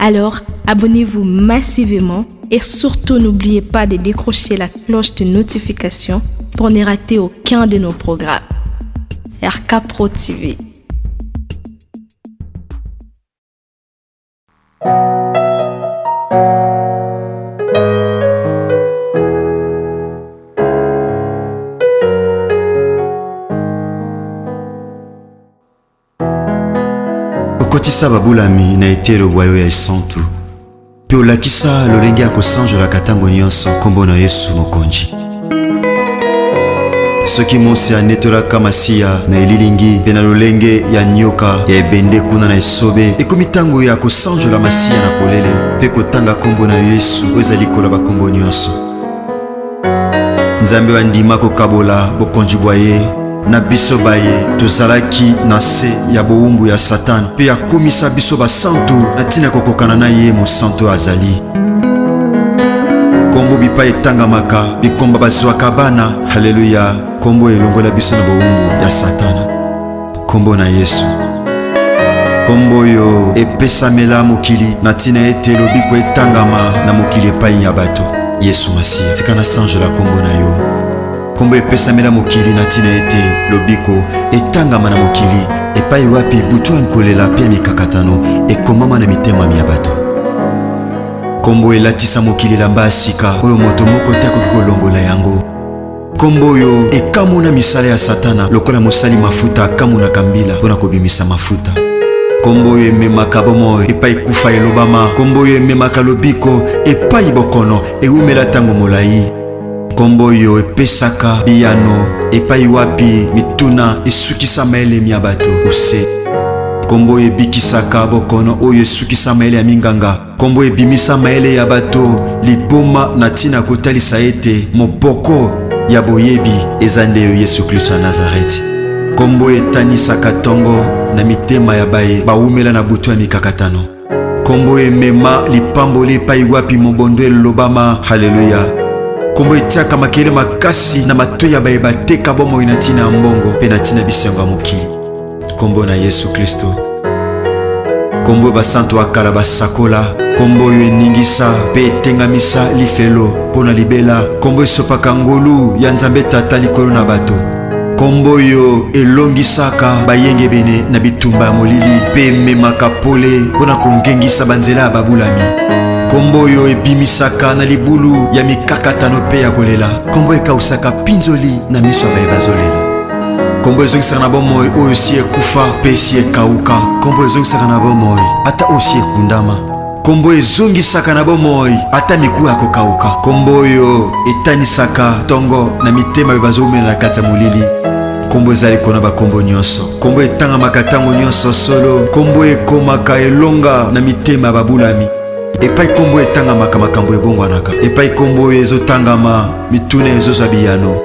Alors, abonnez-vous massivement et surtout n'oubliez pas de décrocher la cloche de notification pour ne rater aucun de nos programmes. RK Pro TV. Okotisa babulami na etelo bwayo ya esantu pe olakisa lolenge ya kosanjola tango nyonso kombo na Yesu mokonzi. Soki mosi anetolaka masiya na elilingi pe na lolenge ya nyoka ya ebende kuna na esobe ekomi tango ya kosanjola masiya na polele pe kotanga kombo na Yesu oyo ezali likolo bakombo nyonso. Nzambe andima kokabola bokonzi bwa ye na biso baye tozalaki na se ya bowumbu ya Satan pe akomisa biso basantu na ntina kokokana na ye mosantu azali. Kombo bipa etangamaka bikomba bazwaka bana. Haleluya. Kombo elongola biso na bowumbu ya Satana. Kombo na Yesu. Kombo yo epesamela mokili na ntina ete lobiko etangama na mokili epai ya bato. Yesu Masiya tika na sanjola kombo na yo. Kombo epesamela mokili na ntina ete lobiko etangama na mokili epai wapi butu nkolela pe mikakatano ekomama na mitema ya bato. Kombo elatisa mokili lamba asika oyo moto moko te akoki kolongola yango. Kombo yo ekamuna misala ya Satana lokola mosali mafuta akamuna kambila mpona kobimisa mafuta. Kombo yo ememaka bomoi epai kufa elobama. Kombo yo ememaka lobiko epai bokono ewumela tango molai. Kombo yo epesaka biyano epai wapi mituna esukisa maele ya bato use. Kombo ebikisaka bokono oyo esukisa maele ya minganga. Kombo ebimisa maele ya bato liboma na ntina kotalisa ete moboko ya boyebi eza nde yo Yesu Kristo ya Nazareti. Kombo etanisaka tongo na mitema ya baye bawumela na butu ya mikakatano. Kombo emema lipamboli epai wapi mobondo elobama. Haleluya. Kombo etiaka makele makasi na matoyi ya baye bateka bomoi na ntina ya mbongo pe na ntina bisengo ya mokili. Kombo na Yesu Kristo. Kombo basantu akala basakola. Kombo yo eningisa pe etengamisa lifelo mpona libela. Kombo esopaka ngolu ya Nzambe Tata likolo na bato. Kombo yo elongisaka bayenge bene na bitumba ya molili pe ememaka pole mpona kongengisa banzela ya babulami. Kombo yo ebimisaka na libulu ya mikakatano pe ya kolela. Kombo ekausaka pinzoli na miso ya baye bazolela. Kombo ezongisaka na bomoi oyo si ekufa pe si ekauka. Kombo ezongisaka na bomoi ata osi ekundama. Kombo ezongisaka na bomoi ata miku ya kokauka. Kombo oyo etanisaka tongo na mitema be bazomela na kati ya molili. Kombo ezali kona bakombo nyonso. Kombo etangamaka tango nyonso solo. Kombo ekomaka elonga na mitema ya babulami. Epai kombo etangamaka makambo ebongwanaka. Epai kombo ezotangama mituna ezozwa biyano.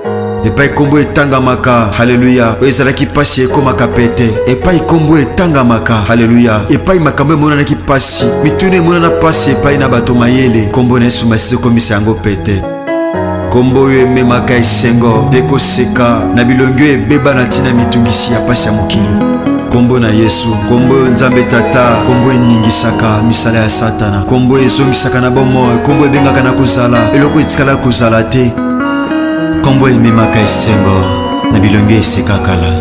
Epai kombo etangamaka. Haleluya. Ezalaki pasi ekomaka pete. Epai kombo etangamaka. Haleluya. Epai makambo emonanaki pasi mituna emonana pasi epai na bato mayele. Kombo na Yesu Masiya ekomisa yango pete. Kombo oyo ememaka esengo pe koseka na bilongo ebeba na ntina mitungisi ya pasi ya mokili. Kombo na Yesu. Kombo Nzambe Tata. Kombo eningisaka misala ya Satana. Kombo ezongisaka na bomoi. Kombo ebengaka na kozala eloko etikala kozala te. Kombo ememaka esengo na bilongo eseka kala.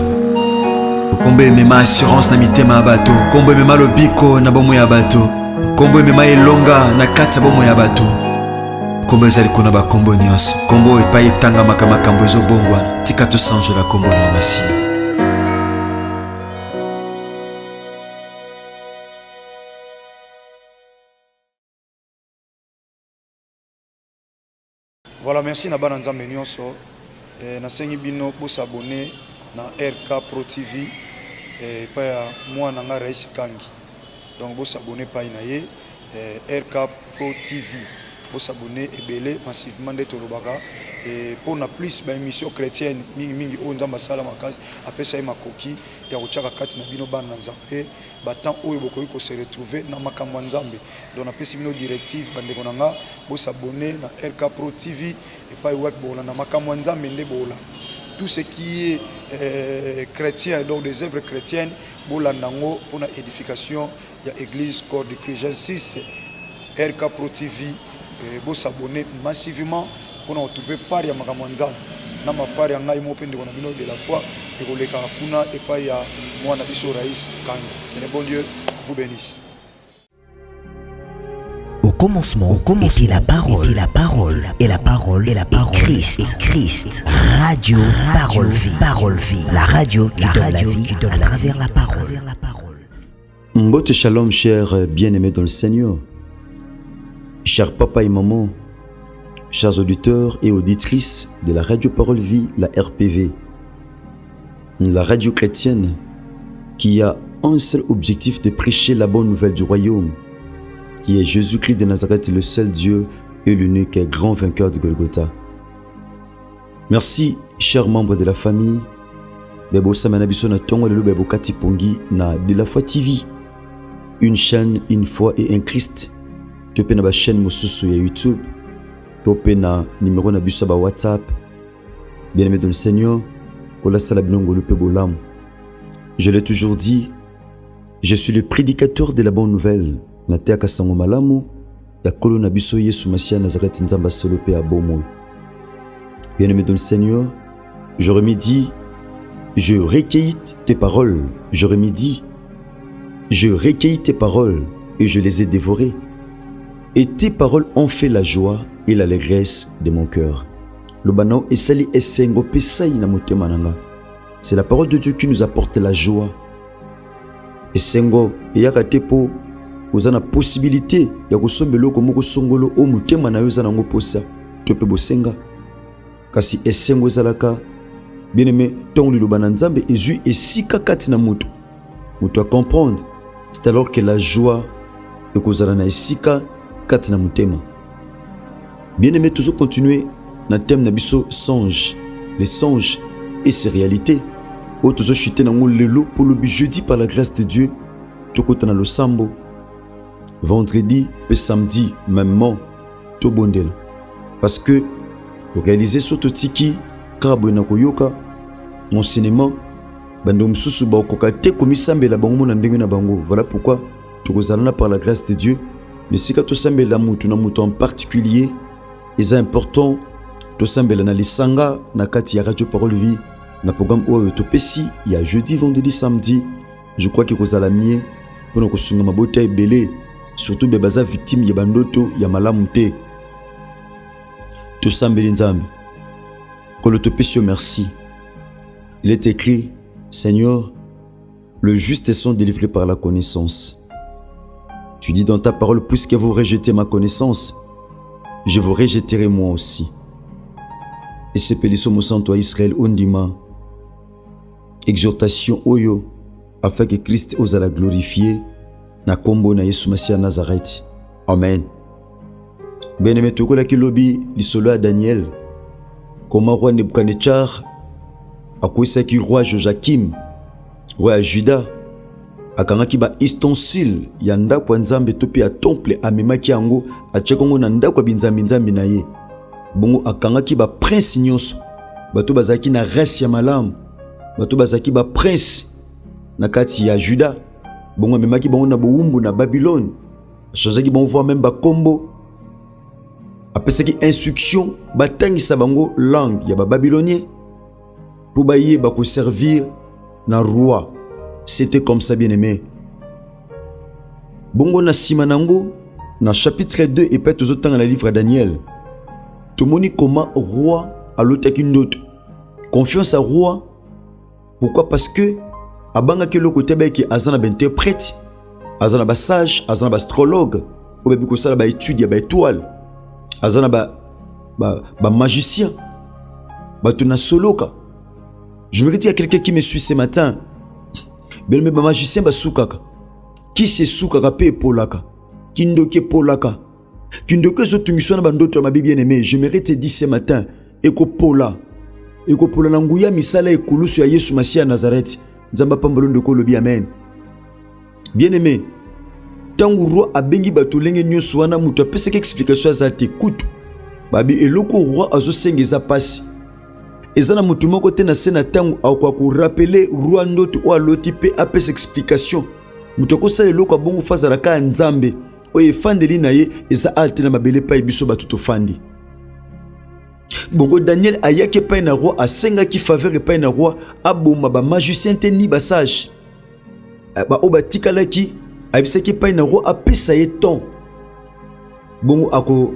Kombo emema assurance na mitema ya bato. Kombo emema lobiko na bomoi ya bato. Kombo emema elonga na kati ya bomoi ya bato. Kombo ezali kona bakombo nyonso. Kombo epai etangamaka makambo ezobongwana. Tika tosanjola kombo na Masiya. Voilà, merci na bana Nzambe nyonso. Nasengi bino pour s'abonner na RK Pro TV pa ya moi na nga Rais Kangi. Donc vous s'abonner pa na ye RK Pro TV. Vous s'abonner ebele massivement de tolobaka et pour na plus ba émission chrétienne mingi o Nzamba sala makazi apesa ye makoki ya kochaka kati na bino bana Nzambe batant oyo bokoki ko se retrouver na makambo Nzambe. Donc na pesi bino directive bande konanga vous s'abonner na RK Pro TV et pa web bola na makambo Nzambe nde bola. Tout ce qui est chrétiens, donc des œuvres chrétiennes, pour la édification de l'église Corps de Christ. J'insiste, RK Pro TV, vous s'abonner massivement pour nous retrouver par ya Makamanzan. Na mapari ngai mo pende kona bino de la foi et koleka kuna et pas ya mwana biso Rais Kangi. Que le bon Dieu vous bénisse. Au commencement était la parole, et la parole est Christ. Radio Parole Vie, la radio qui donne la vie à travers la parole. Mbote shalom, chers bien-aimés dans le Seigneur, chers papa et maman, chers auditeurs et auditrices de la radio Parole Vie, la RPV, la radio chrétienne qui a un seul objectif de prêcher la bonne nouvelle du royaume, qui est Jésus-Christ de Nazareth, le seul Dieu et l'unique et grand vainqueur de Golgotha. Merci, chers membres de la famille, Bebo Samana Bissona Tongo de Bebo Kati Pongi na de la foi TV, une chaîne, une foi et un Christ. Topé na ba chaîne Mosusu ya YouTube, topé na numéro na biso ba WhatsApp. Bien-aimé dans le Seigneur, kola sala binongo le pebolam. Je l'ai toujours dit, je suis le prédicateur de la bonne nouvelle. Na te akasango malamu ya kolo na biso Yesu Masia Nazareth nzamba solo pe abomo. Bien-aimé dans le Seigneur, je remédie, je recueillis tes paroles, je remédie, je recueillis tes paroles et je les ai dévorées. Et tes paroles ont fait la joie et l'allégresse de mon cœur. Lobano esali esengo pesai na motema nanga. C'est la parole de Dieu qui nous apporte la joie. Esengo eyakatepo ozana possibilité ya kosombelo komoko songolo o mutema na yo zana ngo posa tope bosenga kasi esengo zalaka bien-aimé ton liloba na nzambe ezui esika kati na mutu mutu a comprendre. C'est alors que la joie ekozala na esika kati na mutema. Bien-aimé, toujours continuer na thème na biso songe, les songes et ses réalités. O toujours chuter na ngo lelo pour le jeudi par la grâce de Dieu tokota na losambo. Vendredi et samedi, même tout bondel. Parce que réaliser ce tiki, karabona koyoka, mon cinéma, bando msusu ba okokate komisambe la bango na ndenge na bango. Voilà pourquoi tout kozalana par la grâce de Dieu. Mais si ka to sambe la mutu na mutu en particulier, c'est important to sambe la na lisanga na kati ya radio Parole Vie na programme o to pesi il y a jeudi, vendredi, samedi. Je crois que kozala mieux pour nous kosunga mabota ebele. Surtout bebaza victime ya bandoto ya malamu te. Tosambeli nzambe. Kolotopesio merci. Il est écrit, Seigneur, le juste sont délivrés par la connaissance. Tu dis dans ta parole, puisque vous rejetez ma connaissance, je vous rejetterai moi aussi. Et c'est pélissomo santo à Israël ondima. Exhortation oyo, afin que Christ ose la glorifier. Na kombo na Yesu Masia Nazareth. Amen. Bien-aimé tokola kilobi lisolo ya Daniel. Comment roi Nebuchadnezzar akwesaki roi Joachim, roi ya Juda, akangaki ba ustensile ya ndako ya Nzambe to pe ya temple amemaki yango atyekongo na ndako ya binzambi na ye. Bongo akangaki ba prince nyonso. Bato bazaki na race ya malamu. Bato bazaki ba prince na kati ya Juda. Bongo memaki bango na boumbu na Babylone. Chazaki bango voir même ba kombo. Apesaki instruction batangisa bango langue ya ba babylonien pour baye ba ko servir na roi. C'était comme ça, bien-aimé. Bongo na simanango na chapitre 2 et peut toujours dans le livre de Daniel. Tout moni comment roi a l'autre note. Confiance à roi. Pourquoi? Parce que abanga ke lokote ba ki azana ba interprète, azana ba sage, azana ba astrologue, ou ba biko sala ba étude ba étoile, azana ba magicien, ba tuna soloka. Je me dis à quelqu'un qui me suit ce matin, ben me ba magicien ba soukaka. Qui se soukaka pe polaka, kindoke polaka, kindoke zo tungisho na bandoto ma bien-aimé. Je me te dire ce matin, eko pola na nguya misala ekulusu ya Yesu Masia Nazareth. Nzamba pambalondo ko lobi amen. Bien-aimé, tangu roi abengi bato lenge nyonso wana mutu apesaki explication azate kutu. Babi eloko roi azosengeza pasi. ezana mutu moko te na sena tango akwa ko rappeler roi ndoto o aloti pe apes explication mutu ko sala eloko bongo fazala ka nzambe oyo efandeli na ye eza alte na mabele pa biso batu tofandi. Bongo Daniel ayaki epai na roi asengaki faveur epai na roi aboma ba magicien te ni basage ba oyo batikalaki ayebisaki epai na roi apesa ye temps bongo ako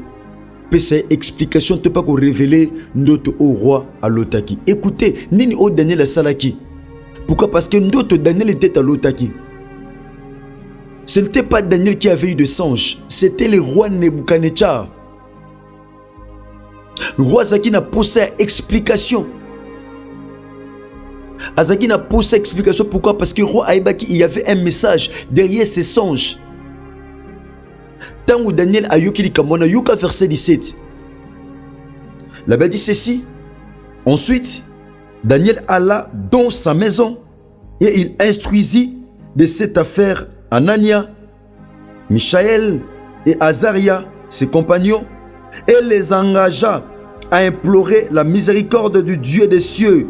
pesa explication te pas ko révéler ndoto au roi alotaki. Écoutez nini o Daniel asalaki. Pourquoi? Parce que ndoto Daniel était alotaki. Ce n'était pas Daniel qui avait eu de songe, c'était le roi Nebuchadnezzar. Le roi Zaki n'a posé explication. Azaki n'a posé explication. Pourquoi? Parce que le roi Aïbaki, il y avait un message derrière ses songes. Tango Daniel a yoki likamona yuka verset 17. La Bible dit ceci. Ensuite, Daniel alla dans sa maison et il instruisit de cette affaire Anania, Michaël et Azaria, ses compagnons, et les engagea à implorer la miséricorde du Dieu des cieux,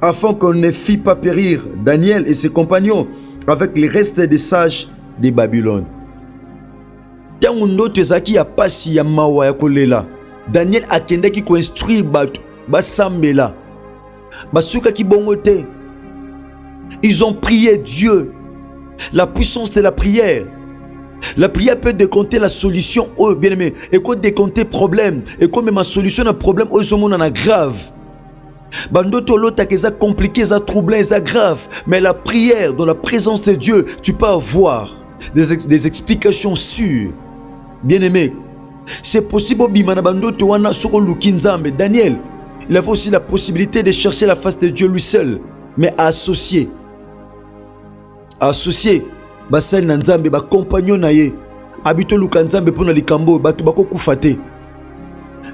afin qu'on ne fît pas périr Daniel et ses compagnons avec les restes des sages de Babylone. Tango ndoto ezaki ya pasi ya mawa ya kolela, Daniel akendaki ko instruire batu basambela basukaki bongo te. Ils ont prié Dieu. La puissance de la prière. La prière peut décompter la solution. Oh bien aimé, et quand décompter problème, et quand même ma solution à problème, oh ce monde en a grave. Bandoto lota que ça compliqué, ça troublé, ça grave. Mais la prière, dans la présence de Dieu, tu peux avoir des explications sûres. Bien aimé, c'est possible. Daniel, il avait aussi la possibilité de chercher la face de Dieu lui seul, mais associé. Basal na nzambe ba compagnon na ye habito luka nzambe pona likambo batu bako kufate.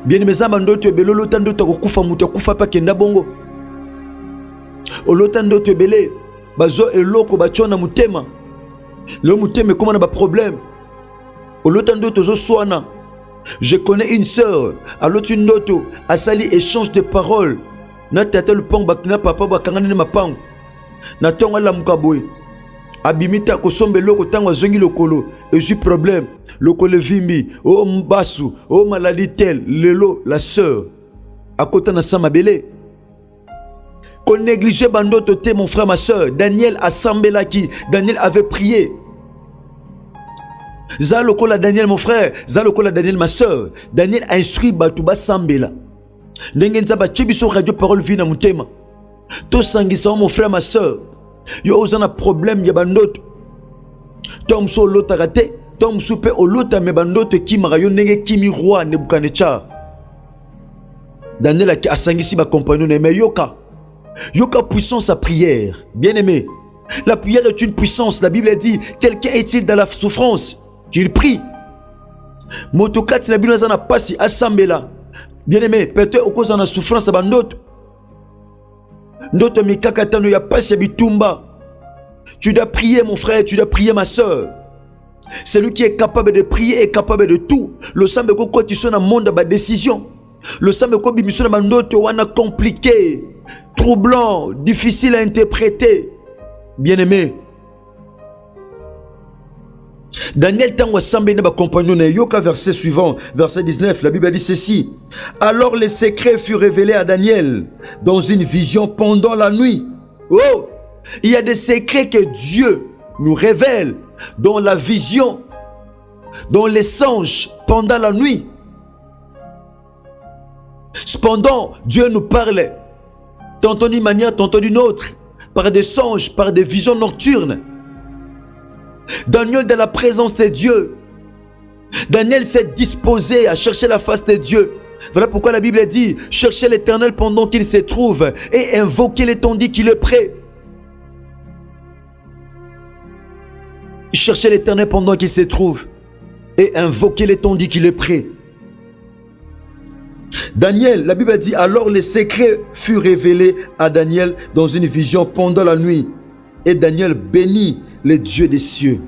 Bien aimé zamba ndoto belolo tando to kufa mutu kufa pa kenda bongo. Olota ndoto belé bazo eloko bachona mutema. Le mutema comment na ba problème. Olota ndoto zo swana. Je connais une sœur alotu ndoto asali échange de paroles. Na tata le pang bakina papa bakangana na mapang. Na tonga la mukaboy. Abimita kosombe loko tango zongi lokolo et problème lokolo vimbi oh mbasu oh maladie tel lelo la sœur akota na sama belé qu'on négligeait bandoto te mon frère ma sœur. Daniel a sambelaki, Daniel avait prié. Za lokola Daniel mon frère, za lokola Daniel ma sœur. Daniel a instruit batuba sambela ndenge nzaba chebiso radio parole vie na mutema to sangisa mon frère ma sœur. Yo ozana problème ya bandoto tom so lota rate tom soupe o lota me bandoto ki marayo ndenge kimi roi Nebuchadnezzar. Daniel a sangisi ba compagnon mais yoka puissance à prière. Bien aimé, la prière est une puissance. La Bible dit quelqu'un est-il dans la souffrance qu'il prie. Motokat la Bible n'a pas si assemblée. Bien aimé, peut-être au cause de la souffrance à bandoto. Ndoto mikakatano ya pasi ya bitumba. Tu dois prier mon frère, tu dois prier ma soeur. Celui qui est capable de prier est capable de tout. Le sambe ko tu son na monde ba décision. Le sambe ko bimisona bandoto wana compliqué, troublant, difficile à interpréter. Bien-aimé, Daniel tango sambe na ba compagnon na yoka verset suivant, verset 19, la Bible dit ceci. Alors les secrets furent révélés à Daniel dans une vision pendant la nuit. Oh, il y a des secrets que Dieu nous révèle dans la vision, dans les songes pendant la nuit. Cependant, Dieu nous parle tantôt d'une manière, tantôt d'une autre, par des songes, par des visions nocturnes. Daniel, dans la présence de Dieu, Daniel s'est disposé à chercher la face de Dieu. Voilà pourquoi la Bible dit: cherchez l'Éternel pendant qu'il se trouve et invoquez-le tandis qu'il est prêt. Cherchez l'Éternel pendant qu'il se trouve et invoquez-le tandis qu'il est prêt. Daniel, la Bible dit, alors les secrets furent révélés à Daniel dans une vision pendant la nuit. Et Daniel bénit les dieux des cieux.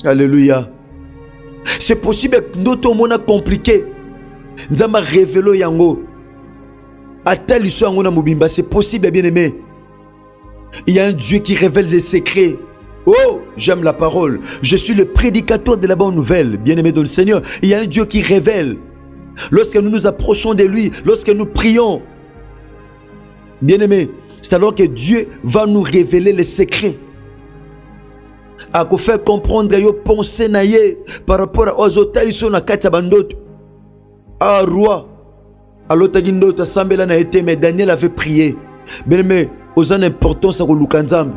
Alléluia. C'est possible que notre monde a compliqué. Nous avons révélé yango. Ata liso yango na mobimba, c'est possible, bien-aimé. Il y a un Dieu qui révèle des secrets. Oh, j'aime la parole. Je suis le prédicateur de la bonne nouvelle, bien-aimé dans le Seigneur. Il y a un Dieu qui révèle. Lorsque nous nous approchons de lui, lorsque nous prions, bien-aimé, c'est alors que Dieu va nous révéler les secrets. A ko faire comprendre yo pensée na ye par rapport aux hôtels sur na kati bandoto. Ah roi, alotaki ndoto sambela na été, mais Daniel avait prié. Bien-aimé, aux an importance à Lukanzambe.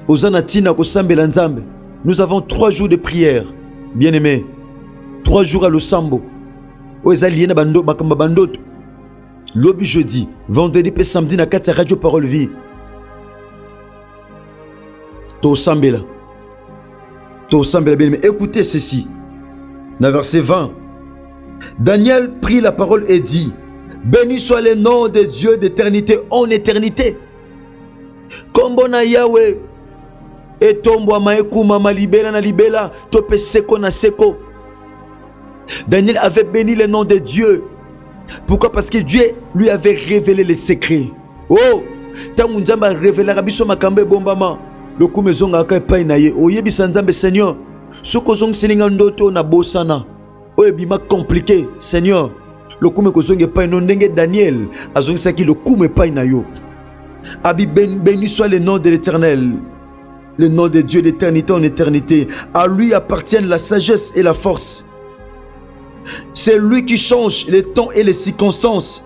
Aux an atina ko sambela nzambe. Nous avons 3 jours de prière, bien-aimé. 3 jours à Losambo. Aux alliés na bando bakamba bandoto. Lobby jeudi, vendredi et samedi na kati radio Parole Vie. To sambela bien, mais écoutez ceci. Dans verset 20, Daniel prit la parole et dit: béni soit le nom de Dieu d'éternité en éternité. Kombona Yahweh et tombo maekuma malibela na libela tope seko na seko. Daniel avait béni le nom de Dieu. Pourquoi? Parce que Dieu lui avait révélé les secrets. Oh, tangu nzamba révéler biso makambe bombama. Le coup maison aka pa inaye. Oyebi sanzambe Seigneur. Soko zong seninga ndoto na bosana. Oyebi ma compliqué Seigneur. Le coup me kozonge pa ino ndenge Daniel azong saki le coup me pa inayo. Abi béni soit le nom de l'Éternel. Le nom de Dieu d'éternité en éternité. À lui appartiennent la sagesse et la force. C'est lui qui change les temps et les circonstances.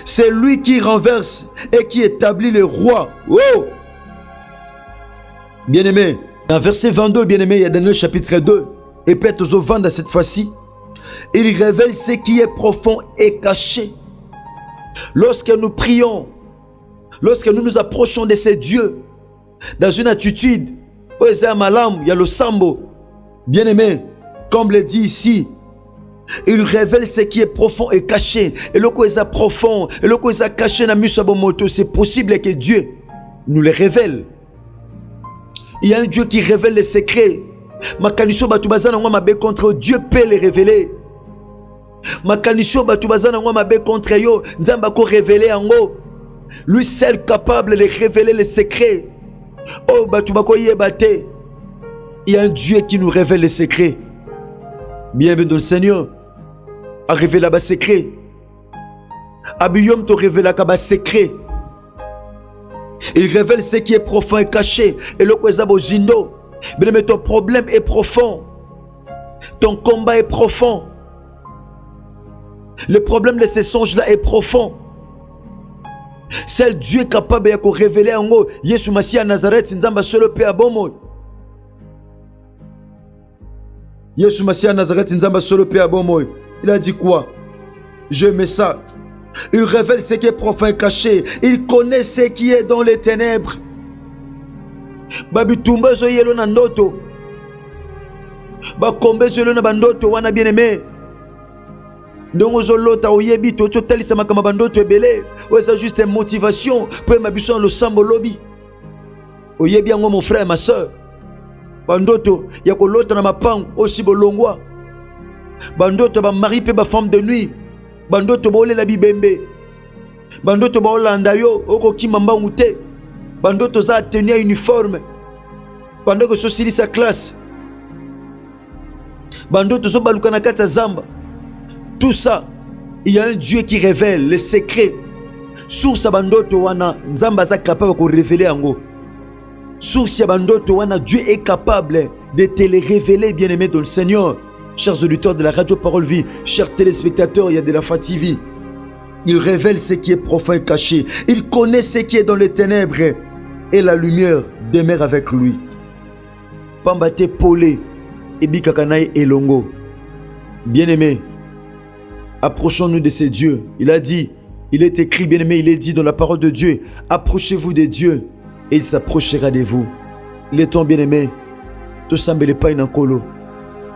C'est lui qui renverse et qui établit les rois. Oh! Bien-aimé, dans verset 22, bien-aimé, il y a Daniel chapitre 2. Et peut-être aux ventes cette fois-ci, il révèle ce qui est profond et caché. Lorsque nous prions, lorsque nous nous approchons de ces dieux, dans une attitude, il y a le sambo. Bien-aimé, comme le dit ici, il révèle ce qui est profond et caché. Et le quoi est profond, et le quoi est caché dans Misabomoto, c'est possible que Dieu nous le révèle. Il y a un Dieu qui révèle les secrets. Makanisho batubazana ngwa mabe contre Dieu peut les révéler. Makanisho batubazana ngwa mabe contre yo, nzamba ko révéler ango. Lui seul capable de révéler les secrets. Oh batubako yebate. Il y a un Dieu qui nous révèle les secrets. Bienvenue dans le Seigneur. A révéler les secrets. Abiyom te révèle les secrets. Il révèle ce qui est profond et caché. Et le kwezabo zindo. Mais ton problème est profond. Ton combat est profond. Le problème de ces songes-là est profond. Seul Dieu est capable de révéler en haut. Yesu Masia Nazareth, Nzamba solo pe abomo. Yesu Masia Nazareth, Nzamba solo pe abomo. Il a dit quoi? Je mets ça. Il révèle ce qui est profond et caché. Il connaît ce qui est dans les ténèbres. Babi tumba zo yelo na ndoto. Ba kombe zo yelo na bandoto wana bien aimé. Ndongo zo lota oyebi to talisa makama bandoto ebele. Ouais, c'est juste une motivation pour m'habituer le sambo lobby. Oyebi yango mon frère et ma soeur. Bandoto ya ko lota na mapang aussi bolongwa. Bandoto ba mari pe ba femme de nuit. Bandoto ba olela bibembe. Bandoto ba olanda yo oko kimamba ngute. Bandoto za tenir uniforme. Bandoto so sili sa classe. Bandoto so baluka na kata zamba. Tout ça, il y a un Dieu qui révèle les secrets. Source bandoto wana nzamba za capable de révéler ango. Source bandoto wana Dieu est capable de te les révéler, bien-aimés dans le Seigneur. Chers auditeurs de la radio Parole Vie, chers téléspectateurs, il y a de la fatigue. Il révèle ce qui est profond et caché. Il connaît ce qui est dans les ténèbres. Et la lumière demeure avec lui. Pambate Polé et Bikakanaï et Longo. Bien-aimés, approchons-nous de ces dieux. Il a dit, il est écrit, bien-aimé, il est dit dans la parole de Dieu, approchez-vous des dieux et il s'approchera de vous. Il est temps, bien-aimé, tout semble pas une encolo.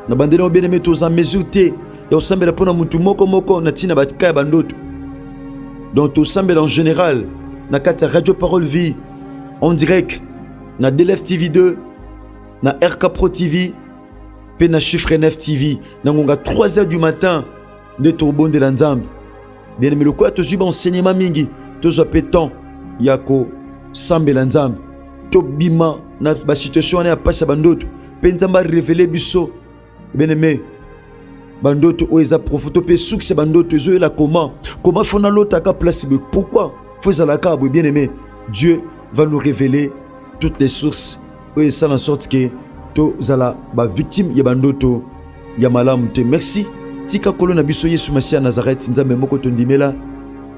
Na bandeno bien-aimé, tous en mesureté. Et au semble pour nous moko moko na tina batka bandoto. Donc tout semble en général, na kata radio Parole Vie, en direct, na DLF TV 2, na RK Pro TV, pe na Chiffre 9 TV, na ngonga 3h du matin, de Tourbon de l'Anzambe. bien aimé lokola tozwi baenseignement mingi tozwa mpe temps ya kosambela nzambe tobima na basituation wana ya pasi ya bandoto mpe nzambe arevele biso bien aimé bandoto oyo eza profito mpe succès bandoto ezoyela comment fo nalotaka place boye pourquoi fo ezalaka boye bien aimé Dieu va nous révéler toutes les sources oyo esala en sorte ke tozala bavictime ya bandoto ya malamu te. Merci tika kolo na biso Yesu Masiya ya Nazareth nzambe moko tondimela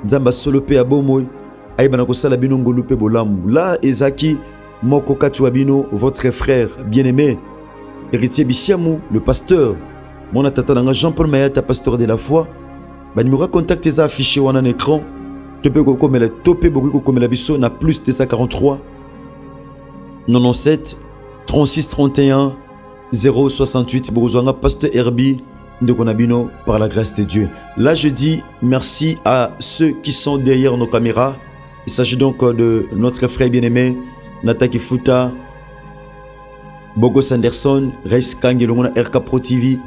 nzambe asolo mpe ya bomoi ayeba na kosala bino ngolu mpe bolamu la ezaki moko kati wa bino votre frère bien-aimé héritier Bisiamu le pasteur mon tata nanga Jean-Paul Mayata pasteur de la foi banimero ya contact eza affiché wana na écran tope kokomela tope bokoki kokomela biso na plus 243 97 36 31 068 bokozwanga pasteur Herbie ndeko na bino par la grâce de Dieu. Là je dis merci à ceux qui sont derrière nos caméras. Il s'agit donc de notre frère bien-aimé Nata Kifuta, Bogo Sanderson, Reis Kang et Longona RK Pro TV,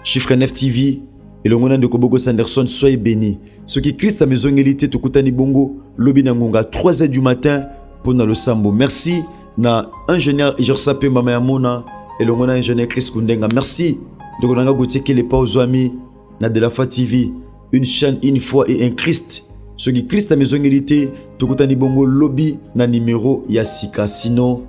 Chiffre 9 TV et Longona de Bogo Sanderson. Soyez bénis. Ceux qui crient sa maison élité Tokutani Bongo, Lobi Nangonga, 3h du matin pour le Sambo. Merci na ingénieur Ijersapé Mamayamona et Longona ingénieur Chris Kundenga. Merci de Konanga Gauthier qui n'est pas aux amis na de la Foi TV, une chaîne, une foi et un Christ. Ceux qui Christ la maison élité Tokutani Bongo Lobby na numéro Yassika. Sinon,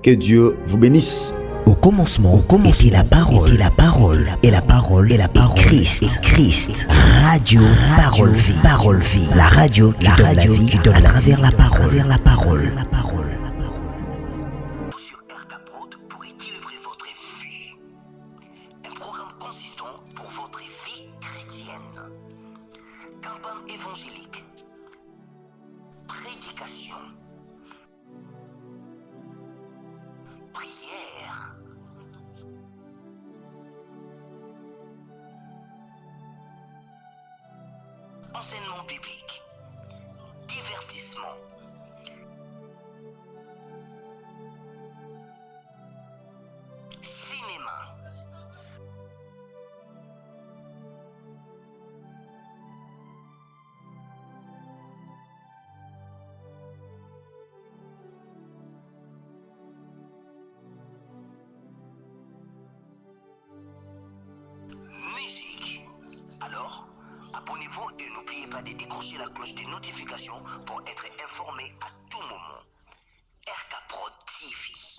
que Dieu vous bénisse. Au commencement était la parole, et la parole, et la parole, et la parole, Christ, radio, parole vie, la radio qui donne la vie, qui donne à travers la parole, Sur RK Prod pour équilibrer votre vie. Un programme consistant pour votre vie chrétienne. Campagne évangélique. Prédication. Prière. Enseignement biblique. Divertissement. Cinéma. Musique. Alors, abonnez-vous et n'oubliez pas de décrocher la cloche des notifications pour être informé à tout moment. RK Prod TV.